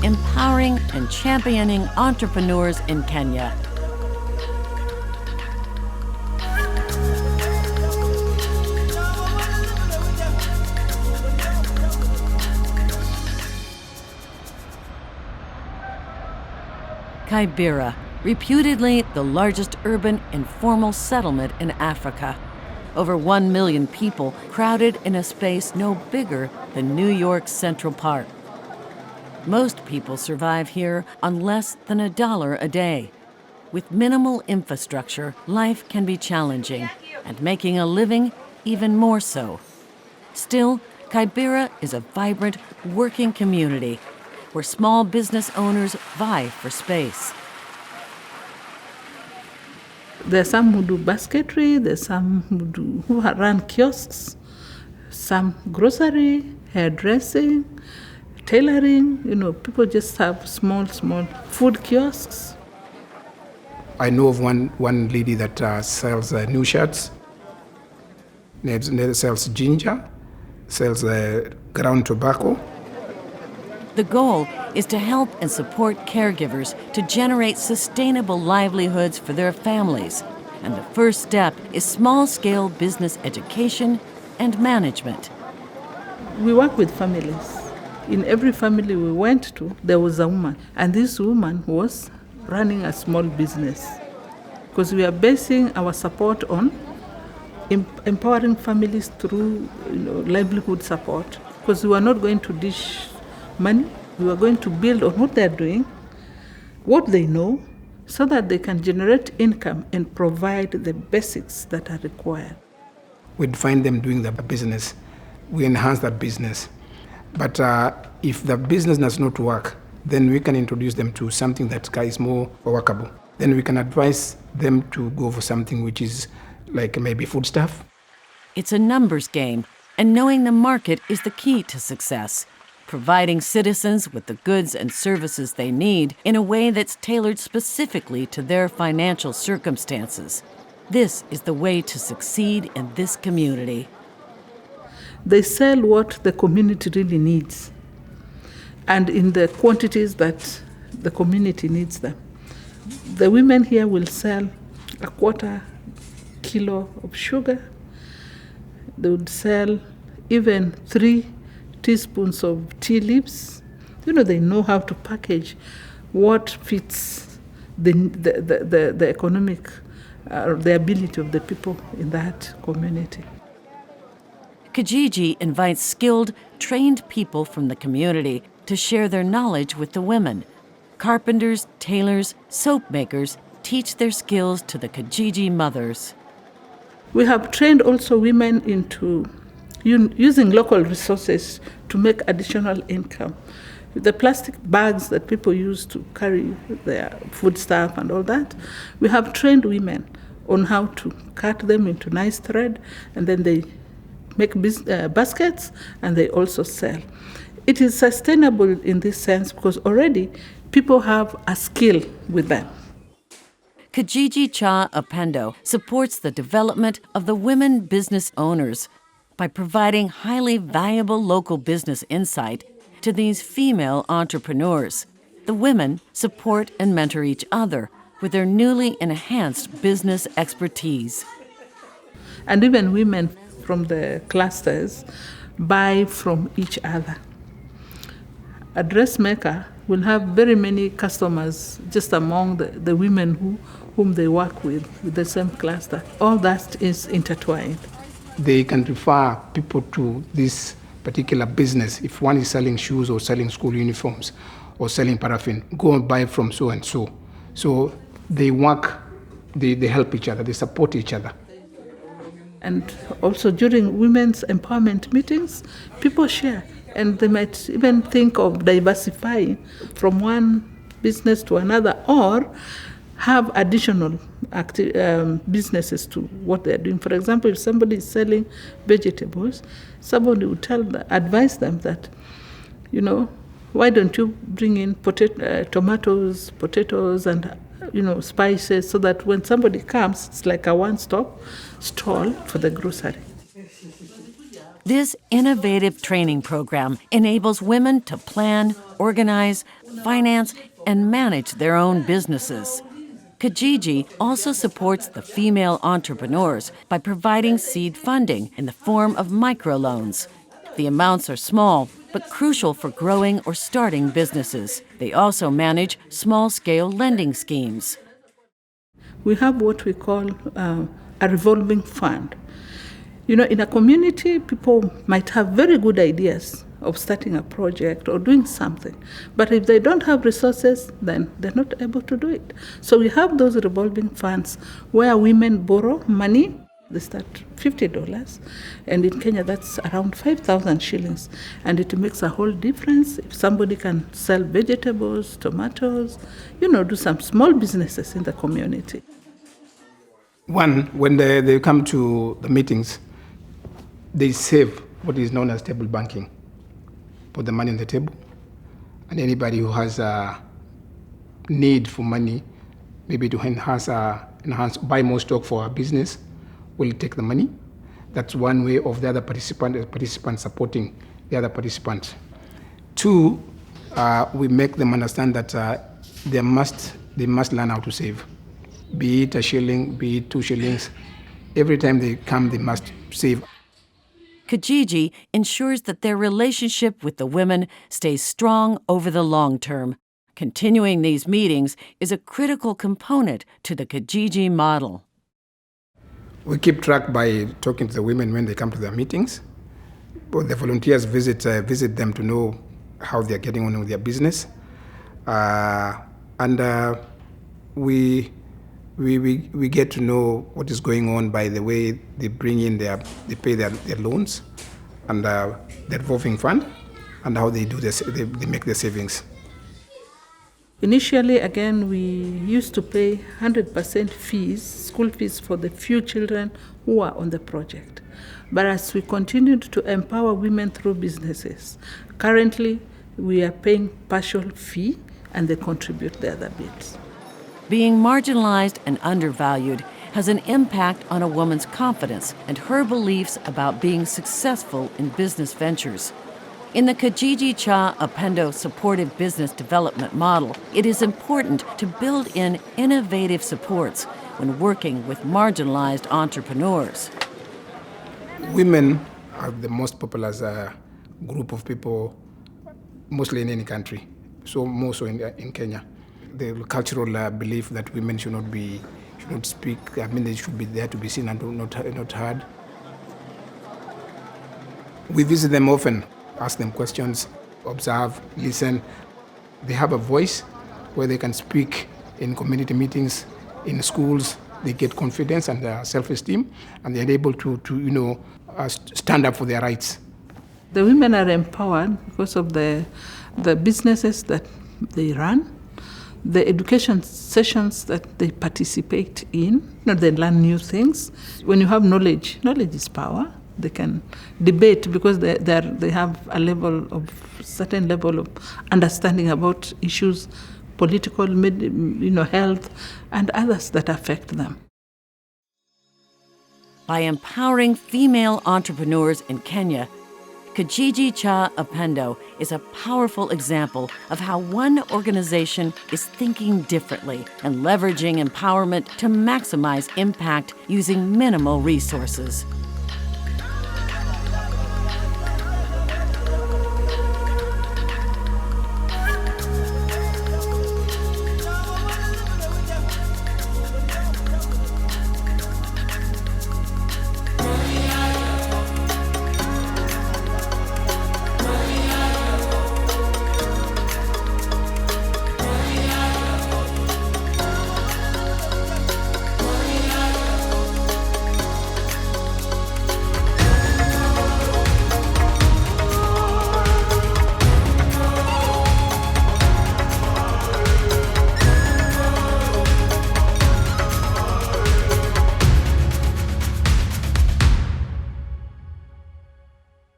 empowering and championing entrepreneurs in Kenya. Kibera, reputedly the largest urban informal settlement in Africa. Over 1 million people crowded in a space no bigger than New York's Central Park. Most people survive here on less than $1 a day. With minimal infrastructure, life can be challenging, and making a living even more so. Still, Kibera is a vibrant, working community where small business owners vie for space. There's some who do basketry, there's some who run kiosks, some grocery, hairdressing, tailoring. People just have small food kiosks. I know of one lady that sells new shirts, sells ginger, sells ground tobacco. The goal is to help and support caregivers to generate sustainable livelihoods for their families. And the first step is small-scale business education and management. We work with families. In every family we went to, there was a woman. And this woman was running a small business. Because we are basing our support on empowering families through livelihood support. Because we are not going to dish money. We are going to build on what they're doing, what they know, so that they can generate income and provide the basics that are required. We'd find them doing the business. We enhance that business. But if the business does not work, then we can introduce them to something that is more workable. Then we can advise them to go for something which is like maybe foodstuff. It's a numbers game, and knowing the market is the key to success. Providing citizens with the goods and services they need in a way that's tailored specifically to their financial circumstances. This is the way to succeed in this community. They sell what the community really needs, and in the quantities that the community needs them. The women here will sell 1/4 kilo of sugar. They would sell even 3 teaspoons of tea leaves. They know how to package what fits the economic, the ability of the people in that community. Kijiji invites skilled, trained people from the community to share their knowledge with the women. Carpenters, tailors, soap makers teach their skills to the Kijiji mothers. We have trained also women into using local resources to make additional income. The plastic bags that people use to carry their food stuff and all that, we have trained women on how to cut them into nice thread, and then they make baskets, and they also sell. It is sustainable in this sense because already people have a skill with them. Kijiji Cha Upendo supports the development of the women business owners by providing highly valuable local business insight to these female entrepreneurs. The women support and mentor each other with their newly enhanced business expertise. And even women from the clusters buy from each other. A dressmaker will have very many customers just among the women whom they work with the same cluster. All that is intertwined. They can refer people to this particular business. If one is selling shoes or selling school uniforms or selling paraffin, go and buy from so and so. So they work, they help each other, they support each other. And also during women's empowerment meetings, people share, and they might even think of diversifying from one business to another, or have additional businesses to what they're doing. For example, if somebody is selling vegetables, somebody would advise them that, why don't you bring in tomatoes, potatoes, and spices, so that when somebody comes, it's like a one-stop stall for the grocery. This innovative training program enables women to plan, organize, finance, and manage their own businesses. Kijiji also supports the female entrepreneurs by providing seed funding in the form of microloans. The amounts are small, but crucial for growing or starting businesses. They also manage small-scale lending schemes. We have what we call a revolving fund. You know, in a community, people might have very good ideas of starting a project or doing something, but if they don't have resources, then they're not able to do it. So we have those revolving funds where women borrow money. They start $50, and in Kenya that's around 5,000 shillings, and it makes a whole difference if somebody can sell vegetables, tomatoes, do some small businesses in the community. One, when they come to the meetings, they save what is known as table banking. Put the money on the table, and anybody who has a need for money, maybe to enhance, buy more stock for a business, will take the money. That's one way of the other participant supporting the other participant. Two, we make them understand that they must learn how to save. Be it a shilling, be it 2 shillings. Every time they come, they must save. Kijiji ensures that their relationship with the women stays strong over the long term. Continuing these meetings is a critical component to the Kijiji model. We keep track by talking to the women when they come to their meetings. But the volunteers visit them to know how they're getting on with their business. We get to know what is going on by the way they bring in they pay their loans and the revolving fund, and how they do this, they make their savings. Initially, again, we used to pay 100% fees, school fees for the few children who are on the project. But as we continued to empower women through businesses, currently we are paying partial fee and they contribute the other bits. Being marginalized and undervalued has an impact on a woman's confidence and her beliefs about being successful in business ventures. In the Kijiji Cha Upendo supportive business development model, it is important to build in innovative supports when working with marginalized entrepreneurs. Women are the most popular group of people, mostly in any country, so more so in Kenya. The cultural belief that women should not speak. They should be there to be seen and not heard. We visit them often, ask them questions, observe, listen. They have a voice where they can speak in community meetings, in schools. They get confidence and self-esteem, and they're able to stand up for their rights. The women are empowered because of the businesses that they run, the education sessions that they participate in. They learn new things. When you have knowledge is power. They can debate because they have a certain level of understanding about issues, political, health, and others that affect them. By empowering female entrepreneurs in Kenya, Kijiji Cha Upendo is a powerful example of how one organization is thinking differently and leveraging empowerment to maximize impact using minimal resources.